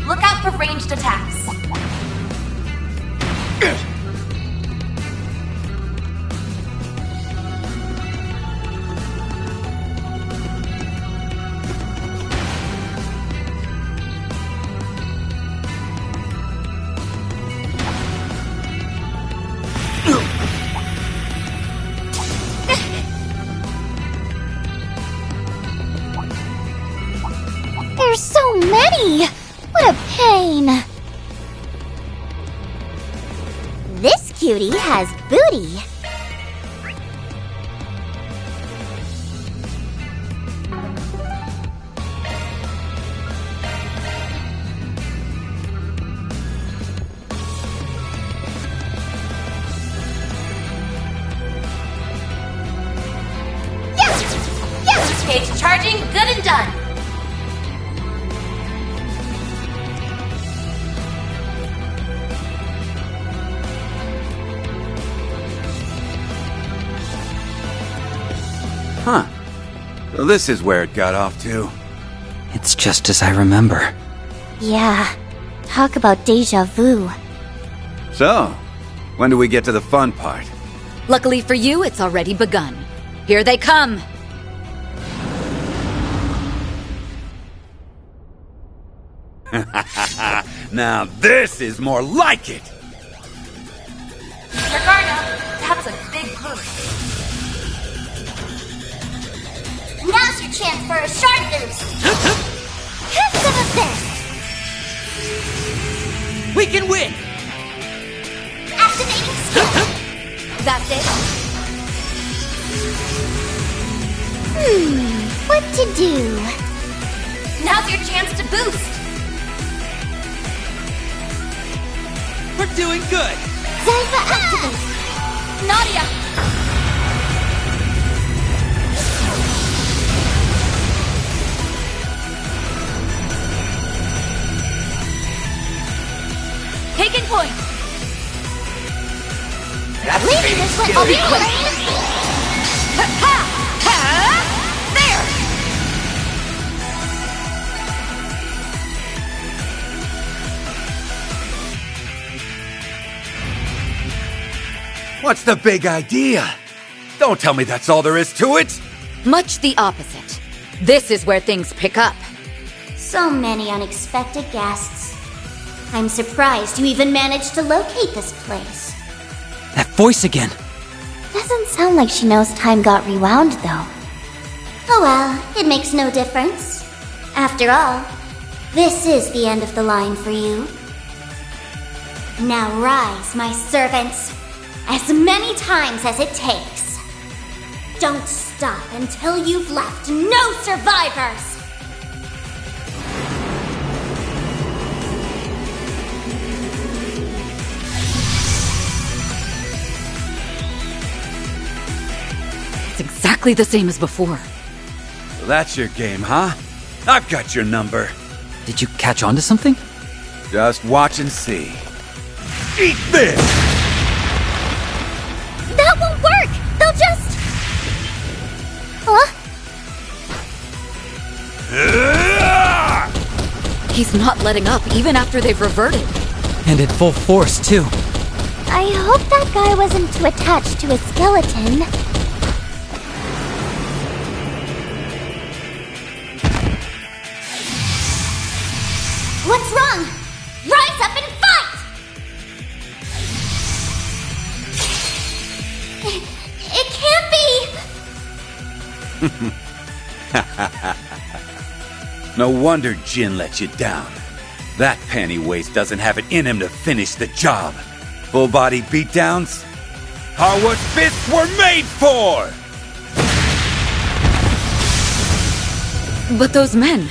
Look out for ranged attacks. There's so many! What a pain! This cutie has booty. Yes! Cage charging, good and done. Huh. So this is where it got off to. It's just as I remember. Yeah, talk about deja vu. So, when do we get to the fun part? Luckily for you, it's already begun. Here they come! Now this is more like it! Gargano, that's a big boost. Now's your chance for a shard boost. Have some of this! We can win! Activating skill. That's it? What to do? Now's your chance to boost. We're doing good! Zypha activate! Nadia! Taking point! Leaving this way, I'll be quick! What's the big idea? Don't tell me that's all there is to it! Much the opposite. This is where things pick up. So many unexpected guests. I'm surprised you even managed to locate this place. That voice again. Doesn't sound like she knows time got rewound, though. Oh well, it makes no difference. After all, this is the end of the line for you. Now rise, my servants, as many times as it takes. Don't stop until you've left no survivors! It's exactly the same as before. So that's your game, huh? I've got your number. Did you catch on to something? Just watch and see. Eat this! That won't work! They'll just... He's not letting up even after they've reverted. And at full force, too. I hope that guy wasn't too attached to his skeleton. What's wrong? Rise up and fight! It can't be! No wonder Jin let you down. That panty-waist doesn't have it in him to finish the job. Full-body beatdowns are what fists were made for! But those men,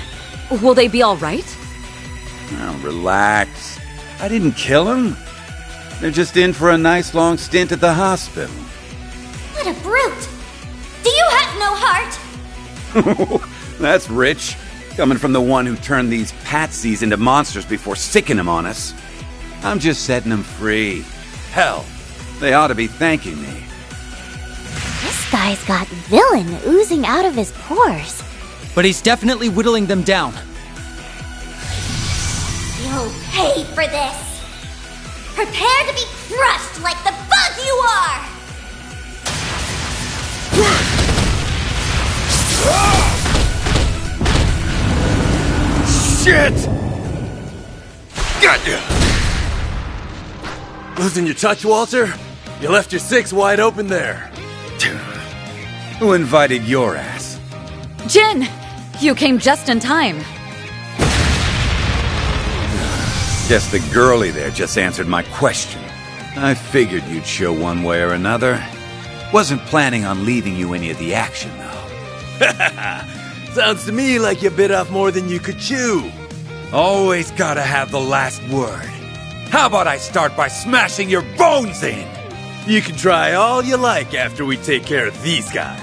will they be all right? Now, relax. I didn't kill them. They're just in for a nice long stint at the hospital. What a brute! Do you have no heart? That's rich. Coming from the one who turned these patsies into monsters before sicking them on us. I'm just setting them free. Hell, they ought to be thanking me. This guy's got villain oozing out of his pores. But he's definitely whittling them down. You'll pay for this! Prepare to be crushed like the bug you are! Shit! Got ya! Losing your touch, Walter? You left your six wide open there. Who invited your ass? Jin! You came just in time. Guess the girlie there just answered my question. I figured you'd show one way or another. Wasn't planning on leaving you any of the action, though. Sounds to me like you bit off more than you could chew. Always gotta have the last word. How about I start by smashing your bones in? You can try all you like after we take care of these guys.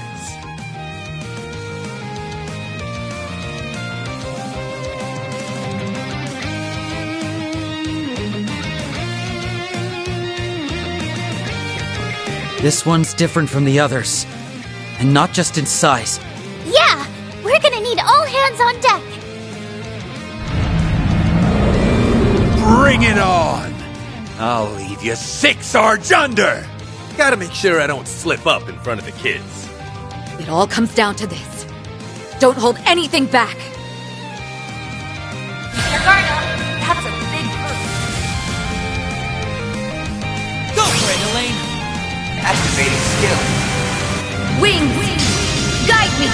This one's different from the others. And not just in size. Yeah, we're gonna need all hands on deck. Bring it on! I'll leave you 6 Sarge under! Gotta make sure I don't slip up in front of the kids. It all comes down to this. Don't hold anything back. Keep your guard up. That's a big group. Go for it, Elaine! Activating skill. Wings! Guide me!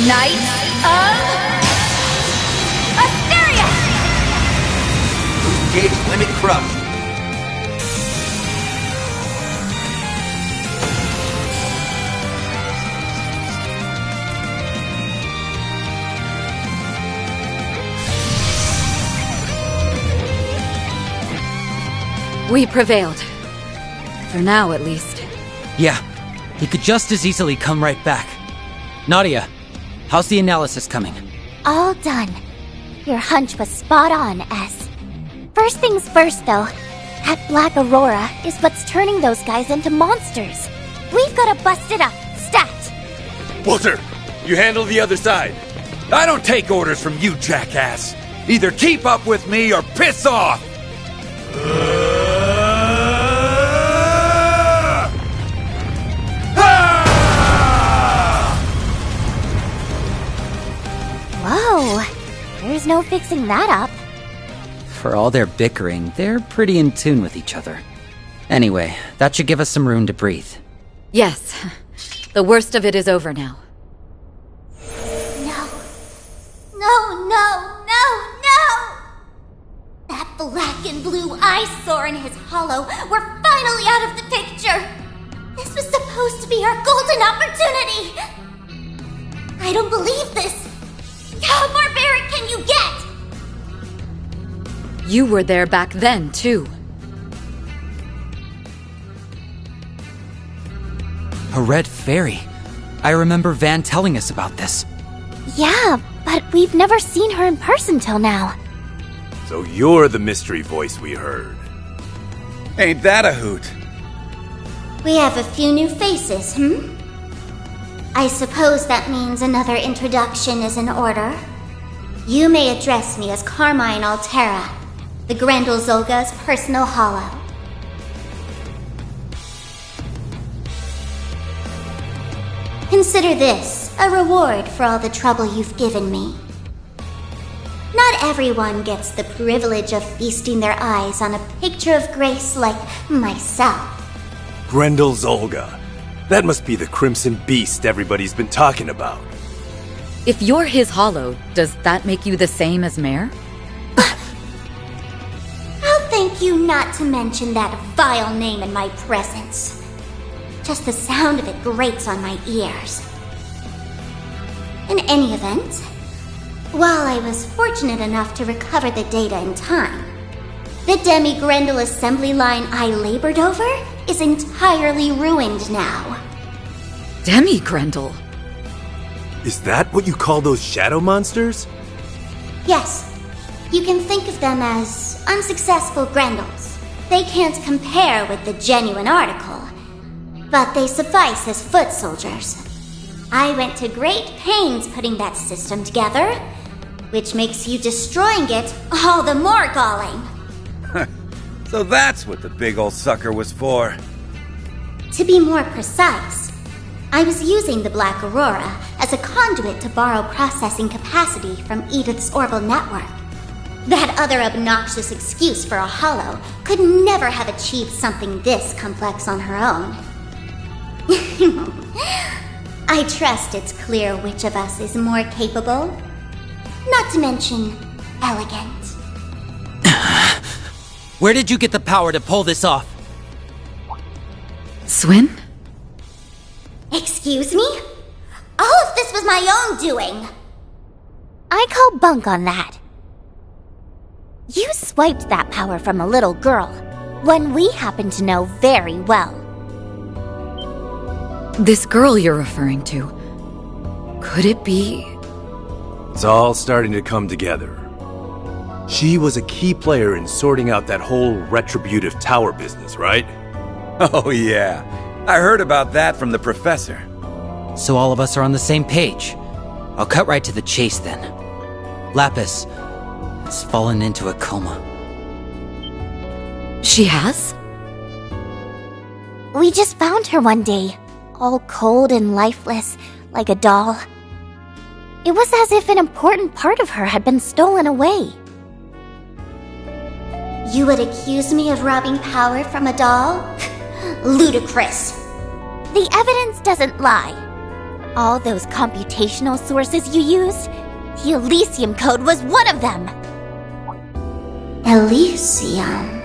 Knight of Asteria! Gauge limit crushed. We prevailed. For now, at least. Yeah, he could just as easily come right back. Nadia, how's the analysis coming? All done. Your hunch was spot on, S. First things first, though. That Black Aurora is what's turning those guys into monsters. We've gotta bust it up. Stat! Walter, you handle the other side. I don't take orders from you, jackass. Either keep up with me or piss off! Whoa. There's no fixing that up. For all their bickering, they're pretty in tune with each other. Anyway, that should give us some room to breathe. Yes. The worst of it is over now. No. No, no, no, no! That black and blue eyesore in his hollow, we're finally out of the picture! This was supposed to be our golden opportunity! I don't believe this! How barbaric can you get? You were there back then, too. A red fairy. I remember Van telling us about this. Yeah, but we've never seen her in person till now. So you're the mystery voice we heard. Ain't that a hoot? We have a few new faces, I suppose that means another introduction is in order. You may address me as Carmine Altera, the Grendel Zolga's personal hollow. Consider this a reward for all the trouble you've given me. Not everyone gets the privilege of feasting their eyes on a picture of grace like myself. Grendel Zolga. That must be the Crimson Beast everybody's been talking about. If you're his hollow, does that make you the same as Mare? I'll thank you not to mention that vile name in my presence. Just the sound of it grates on my ears. In any event, while I was fortunate enough to recover the data in time, the Demi-Grendel assembly line I labored over is entirely ruined now. Demi-Grendel? Is that what you call those shadow monsters? Yes. You can think of them as unsuccessful Grendels. They can't compare with the genuine article, but they suffice as foot soldiers. I went to great pains putting that system together, which makes you destroying it all the more galling. So that's what the big old sucker was for. To be more precise, I was using the Black Aurora as a conduit to borrow processing capacity from Edith's Orbital network. That other obnoxious excuse for a hollow could never have achieved something this complex on her own. I trust it's clear which of us is more capable. Not to mention, elegant. Where did you get the power to pull this off? Swin? Excuse me? All of this was my own doing. I call bunk on that. You swiped that power from a little girl, one we happen to know very well. This girl you're referring to, could it be... It's all starting to come together. She was a key player in sorting out that whole retributive tower business, right? Oh yeah, I heard about that from the professor. So all of us are on the same page. I'll cut right to the chase then. Lapis has fallen into a coma. She has? We just found her one day, all cold and lifeless, like a doll. It was as if an important part of her had been stolen away. You would accuse me of robbing power from a doll? Ludicrous. The evidence doesn't lie. All those computational sources you used, the Elysium code was one of them. Elysium.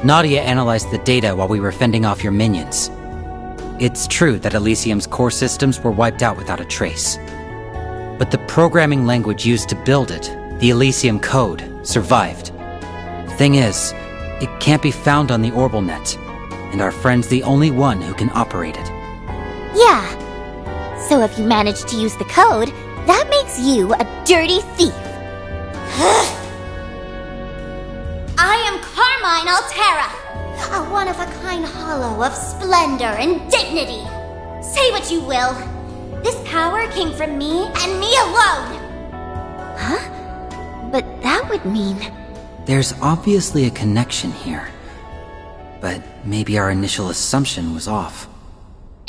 Nadia analyzed the data while we were fending off your minions. It's true that Elysium's core systems were wiped out without a trace. But the programming language used to build it, the Elysium code, survived. Thing is, it can't be found on the Orbital net, and our friend's the only one who can operate it. Yeah. So if you manage to use the code, that makes you a dirty thief. I am Carmine Altera, a one-of-a-kind hollow of splendor and dignity. Say what you will. This power came from me and me alone. Huh? But that would mean... There's obviously a connection here. But maybe our initial assumption was off.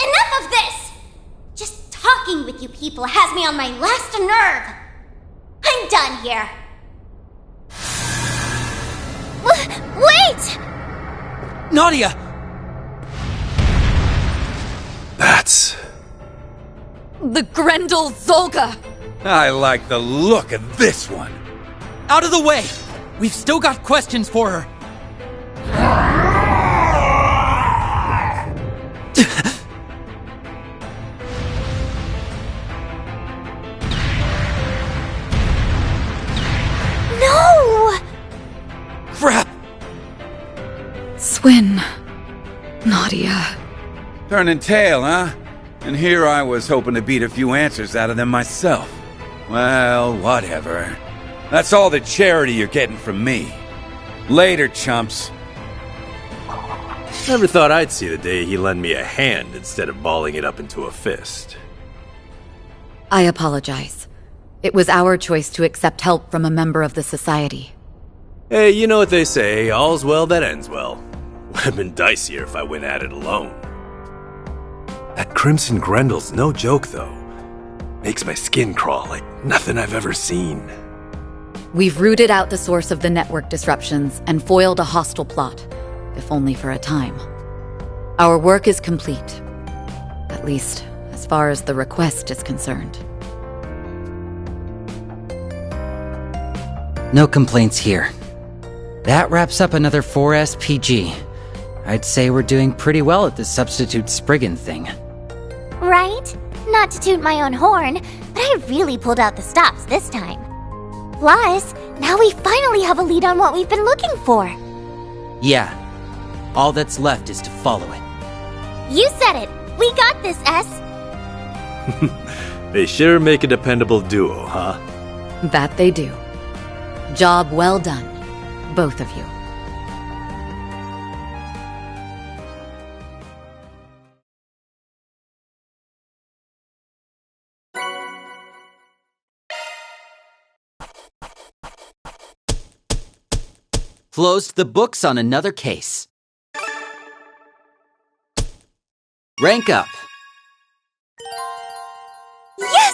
Enough of this! Just talking with you people has me on my last nerve. I'm done here. Wait! Nadia! That's... The Grendel Zolga! I like the look of this one. Out of the way! We've still got questions for her. No! Crap! Swin. Nadia. Turning tail, huh? And here I was hoping to beat a few answers out of them myself. Well, whatever. That's all the charity you're getting from me. Later, chumps. Never thought I'd see the day he lent me a hand instead of balling it up into a fist. I apologize. It was our choice to accept help from a member of the society. Hey, you know what they say, all's well that ends well. Would have been dicier if I went at it alone. That Crimson Grendel's no joke, though. Makes my skin crawl like nothing I've ever seen. We've rooted out the source of the network disruptions and foiled a hostile plot, if only for a time. Our work is complete. At least, as far as the request is concerned. No complaints here. That wraps up another 4 SPG. I'd say we're doing pretty well at this substitute Spriggan thing. Right? Not to toot my own horn, but I really pulled out the stops this time. Plus, now we finally have a lead on what we've been looking for. Yeah. All that's left is to follow it. You said it! We got this, S! They sure make a dependable duo, huh? That they do. Job well done, both of you. Closed the books on another case. Rank up. Yes!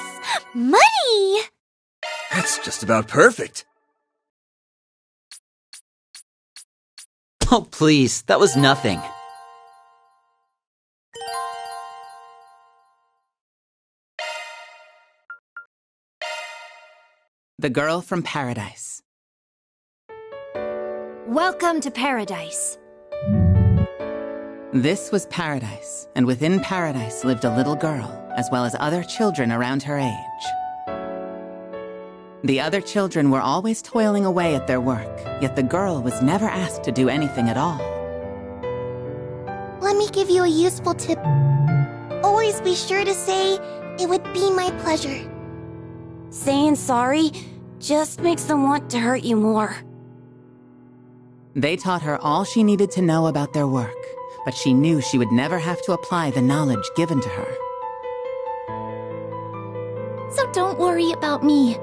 Money! That's just about perfect. Oh, please, that was nothing. The Girl from Paradise. Welcome to Paradise. This was Paradise, and within Paradise lived a little girl, as well as other children around her age. The other children were always toiling away at their work, yet the girl was never asked to do anything at all. Let me give you a useful tip. Always be sure to say, "It would be my pleasure." Saying sorry just makes them want to hurt you more. They taught her all she needed to know about their work, but she knew she would never have to apply the knowledge given to her. So don't worry about me.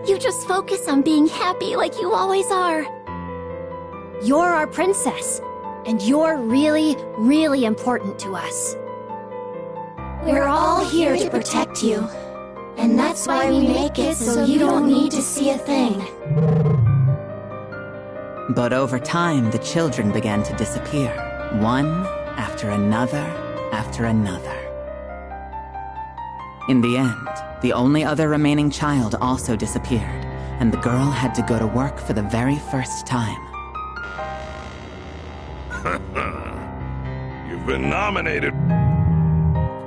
You just focus on being happy like you always are. You're our princess, and you're really, really important to us. We're all here to protect you, and that's why we make it so you don't need to see a thing. But over time, the children began to disappear, one after another after another. In the end, the only other remaining child also disappeared, and the girl had to go to work for the very first time. You've been nominated.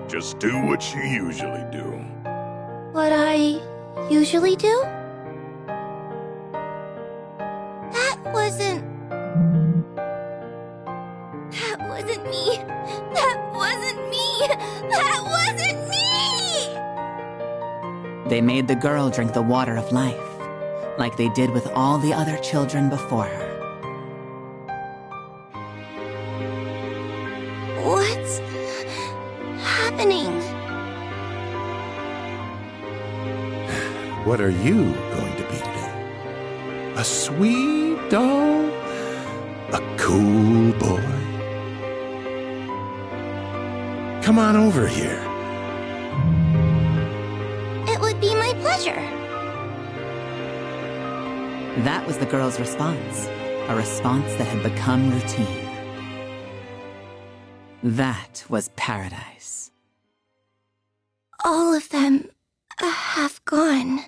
Just do what you usually do. What I usually do? That wasn't me. That wasn't me. That wasn't me! They made the girl drink the water of life, like they did with all the other children before her. What's happening? What are you going to be today? A sweet doll? A cool boy? Come on over here. It would be my pleasure. That was the girl's response, a response that had become routine. That was Paradise. All of them have gone.